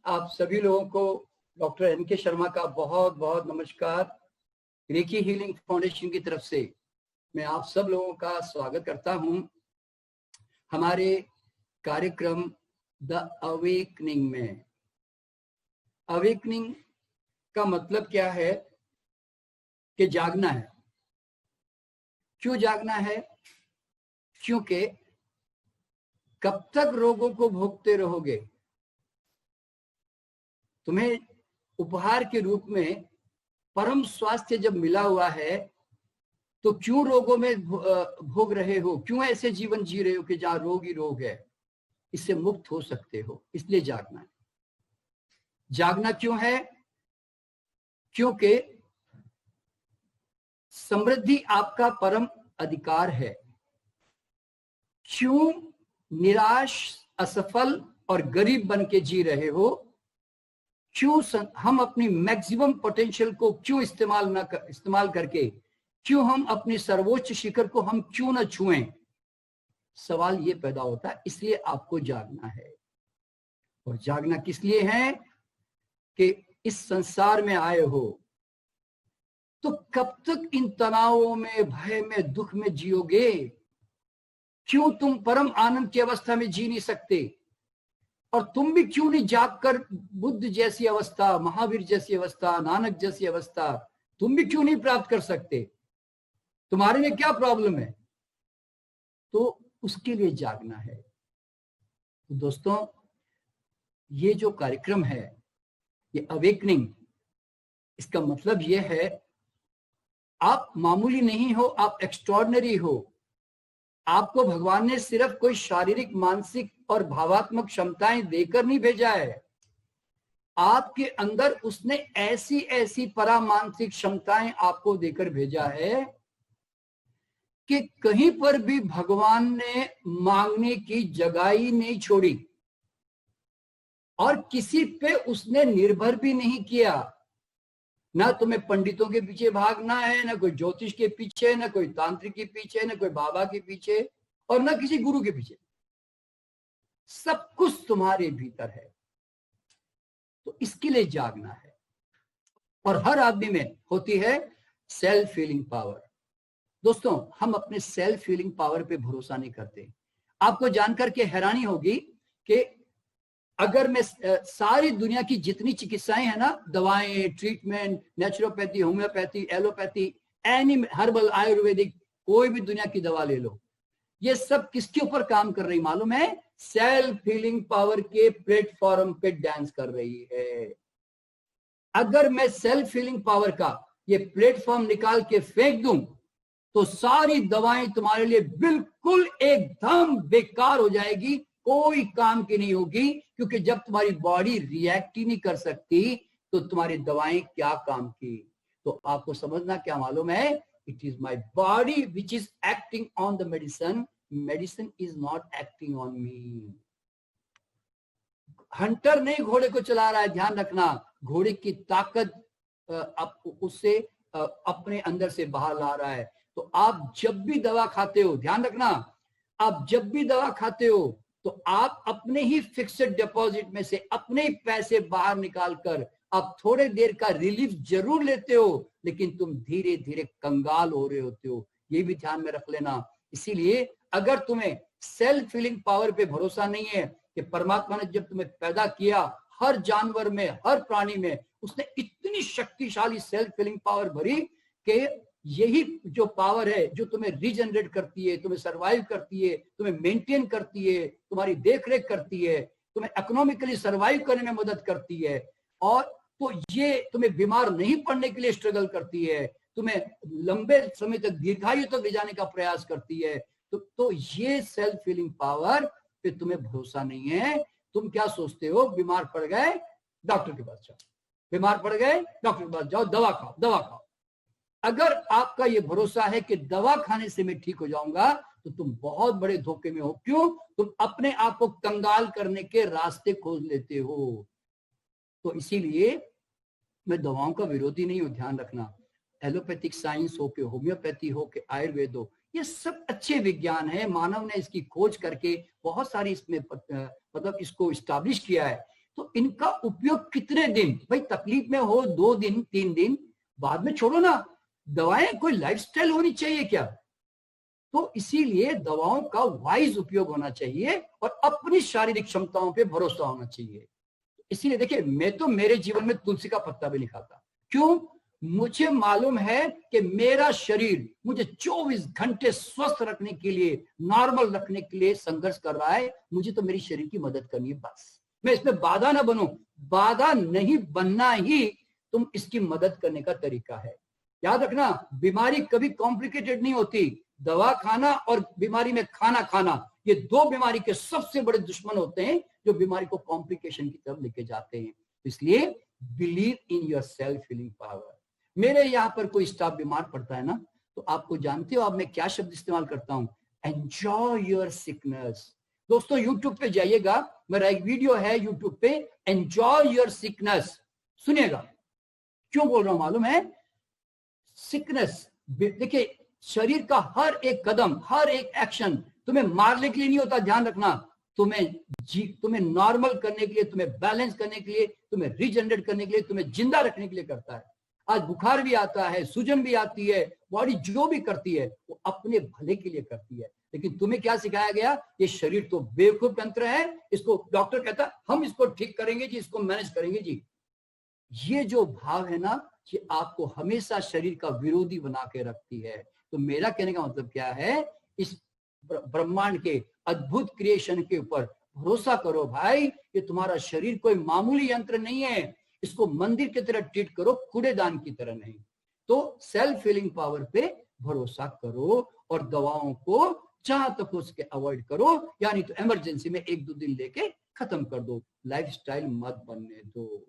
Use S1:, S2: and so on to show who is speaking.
S1: आप सभी लोगों को डॉक्टर एन.के. शर्मा का बहुत बहुत नमस्कार। रेकी हीलिंग फाउंडेशन की तरफ से मैं आप सब लोगों का स्वागत करता हूं हमारे कार्यक्रम द अवेकनिंग में। अवेकनिंग का मतलब क्या है कि जागना है। क्यों जागना है? क्योंकि कब तक रोगों को भोगते रहोगे? तुम्हें उपहार के रूप में परम स्वास्थ्य जब मिला हुआ है तो क्यों रोगों में भोग रहे हो? क्यों ऐसे जीवन जी रहे हो कि जहां रोग ही रोग है? इससे मुक्त हो सकते हो, इसलिए जागना है। जागना क्यों है? क्योंकि समृद्धि आपका परम अधिकार है। क्यों निराश, असफल और गरीब बन के जी रहे हो? क्यों हम अपनी मैक्सिमम पोटेंशियल को क्यों इस्तेमाल करके क्यों हम अपनी सर्वोच्च शिखर को हम क्यों न छुएं? सवाल ये पैदा होता है। इसलिए आपको जागना है। और जागना किस लिए है? कि इस संसार में आए हो तो कब तक इन तनावों में, भय में, दुख में जियोगे? क्यों तुम परम आनंद की अवस्था में जी नहीं सकते? और तुम भी क्यों नहीं जागकर बुद्ध जैसी अवस्था, महावीर जैसी अवस्था, नानक जैसी अवस्था तुम भी क्यों नहीं प्राप्त कर सकते? तुम्हारे में क्या प्रॉब्लम है? तो उसके लिए जागना है। तो दोस्तों, ये जो कार्यक्रम है, ये अवेकनिंग, इसका मतलब ये है आप मामूली नहीं हो, आप एक्स्ट्रॉर्डिनरी हो। आपको भगवान ने सिर्फ कोई शारीरिक, मानसिक और भावात्मक क्षमताएं देकर नहीं भेजा है। आपके अंदर उसने ऐसी ऐसी परामानसिक क्षमताएं आपको देकर भेजा है कि कहीं पर भी भगवान ने मांगने की जगह ही नहीं छोड़ी और किसी पे उसने निर्भर भी नहीं किया। ना तुम्हें पंडितों के पीछे भागना है, ना कोई ज्योतिष के पीछे, ना कोई तांत्रिक के पीछे, ना कोई बाबा के पीछे और ना किसी गुरु के पीछे। सब कुछ तुम्हारे भीतर है। तो इसके लिए जागना है। और हर आदमी में होती है सेल्फ हीलिंग पावर। दोस्तों, हम अपने सेल्फ हीलिंग पावर पे भरोसा नहीं करते। आपको जानकर के हैरानी होगी कि अगर मैं सारी दुनिया की जितनी चिकित्साएं हैं ना, दवाएं, treatment, naturopathy, homeopathy, allopathy, any herbal, Ayurvedic, कोई भी दुनिया की दवा ले लो, ये सब किसके ऊपर काम कर रही मालूम है? सेल्फ हीलिंग पावर के प्लेटफॉर्म पे डांस कर रही है। अगर मैं सेल्फ हीलिंग पावर का ये प्लेटफॉर्म निकाल के फेंक दूं तो सारी दवाएं तुम्हारे लिए बिल्कुल एकदम बेकार हो जाएगी, कोई काम की नहीं होगी। क्योंकि जब तुम्हारी बॉडी रिएक्ट ही नहीं कर सकती तो तुम्हारी दवाएं क्या काम की? तो आपको समझना क्या मालूम है? It is my body which is acting on the medicine, medicine is not acting on me. Hunter नहीं घोड़े को चला रहा है, ध्यान रखना। घोड़े की ताकत उससे अपने अंदर से बाहर ला रहा है। तो आप जब भी दवा खाते हो, ध्यान रखना, आप जब भी दवा खाते हो तो आप अपने ही फिक्स्ड डिपॉजिट में से अपने ही पैसे बाहर निकालकर आप थोड़े देर का रिलीफ जरूर लेते हो, लेकिन तुम धीरे धीरे कंगाल हो रहे होते हो। ये भी ध्यान में रख लेना। इसीलिए अगर तुम्हें सेल्फ हीलिंग पावर पे भरोसा नहीं है कि परमात्मा ने जब तुम्हें पैदा किया, हर जानवर में, हर प्राणी में उसने इतनी शक्तिशाली सेल्फ हीलिंग पावर भरी कि यही जो पावर है जो तुम्हें रीजनरेट करती है, तुम्हें सर्वाइव करती है, तुम्हें मेंटेन करती है, तुम्हारी देखरेख करती है, तुम्हें इकोनॉमिकली सर्वाइव करने में मदद करती है, और तो ये तुम्हें बीमार नहीं पड़ने के लिए स्ट्रगल करती है, तुम्हें लंबे समय तक, दीर्घायु तक ले जाने का प्रयास करती है। तो ये सेल्फ हीलिंग पावर पे तुम्हें भरोसा नहीं है। तुम क्या सोचते हो? बीमार पड़ गए, डॉक्टर के पास जाओ, बीमार पड़ गए, डॉक्टर के पास जाओ, दवा खाओ, दवा खाओ। अगर आपका ये भरोसा है कि दवा खाने से मैं ठीक हो जाऊंगा तो तुम बहुत बड़े धोखे में हो। क्यों? तुम अपने आप को कंगाल करने के रास्ते खोज लेते हो। तो इसीलिए मैं दवाओं का विरोधी नहीं हूं, ध्यान रखना। एलोपैथिक साइंस हो के होम्योपैथी हो के आयुर्वेद हो, ये सब अच्छे विज्ञान है। मानव ने इसकी खोज करके बहुत सारी इसमें मतलब इसको स्टैब्लिश किया है। तो इनका उपयोग कितने दिन, भाई तकलीफ में हो 2 दिन 3 दिन, बाद में छोड़ो ना। दवाएं कोई लाइफस्टाइल होनी चाहिए क्या? तो इसीलिए दवाओं का वाइज उपयोग होना चाहिए और अपनी शारीरिक क्षमताओं पे भरोसा होना चाहिए। इसीलिए देखिए, मैं तो मेरे जीवन में तुलसी का पत्ता भी नहीं खाता। क्यों? मुझे मालूम है कि मेरा शरीर मुझे 24 घंटे स्वस्थ रखने के लिए, नॉर्मल रखने के लिए संघर्ष कर रहा है। मुझे तो मेरी शरीर की मदद करनी है बस। मैं इसमें बाधा ना बनूं। बाधा नहीं बनना ही तुम इसकी मदद करने का तरीका है। याद रखना, बीमारी कभी कॉम्प्लिकेटेड नहीं होती। दवा खाना और बीमारी में खाना खाना, ये 2 बीमारी के सबसे बड़े दुश्मन होते हैं, जो बीमारी को कॉम्प्लिकेशन की तरफ लेके जाते हैं। इसलिए believe in your self healing power. मेरे यहाँ पर कोई स्टाफ बीमार पड़ता है ना, तो आपको जानते हो अब मैं क्या शब्द इस्तेमाल करता हूं? Enjoy your sickness. दोस्तों यूट्यूब पे जाइएगा, मेरा एक वीडियो है यूट्यूब पे, एंजॉय योर सिकनेस, सुनिएगा। क्यों बोल रहा हूं मालूम है? सिकनेस, देखिए शरीर का हर एक कदम, हर एक एक्शन तुम्हें मारने के लिए नहीं होता, ध्यान रखना। तुम्हें नॉर्मल करने के लिए, तुम्हें बैलेंस करने के लिए, तुम्हें रिजनरेट करने के लिए, तुम्हें जिंदा रखने के लिए करता है। आज बुखार भी आता है, सूजन भी आती है, बॉडी जो भी करती है वो अपने भले के लिए करती है। लेकिन तुम्हें क्या सिखाया गया? ये शरीर तो बेवकूफ यंत्र है, इसको डॉक्टर कहता है हम इसको ठीक करेंगे जी, इसको मैनेज करेंगे जी। ये जो भाव है ना, ये आपको हमेशा शरीर का विरोधी बना के रखती है। तो मेरा कहने का मतलब क्या है? इस ब्रह्मांड के अद्भुत क्रिएशन के ऊपर भरोसा करो भाई। ये तुम्हारा शरीर कोई मामूली यंत्र नहीं है। इसको मंदिर की तरह ट्रीट करो, कूड़ेदान की तरह नहीं। तो सेल्फ हीलिंग पावर पे भरोसा करो और दवाओं को जहां तक हो सके अवॉइड करो, यानी तो इमरजेंसी में 1-2 दिन लेके खत्म कर दो। लाइफस्टाइल मत बनने दो।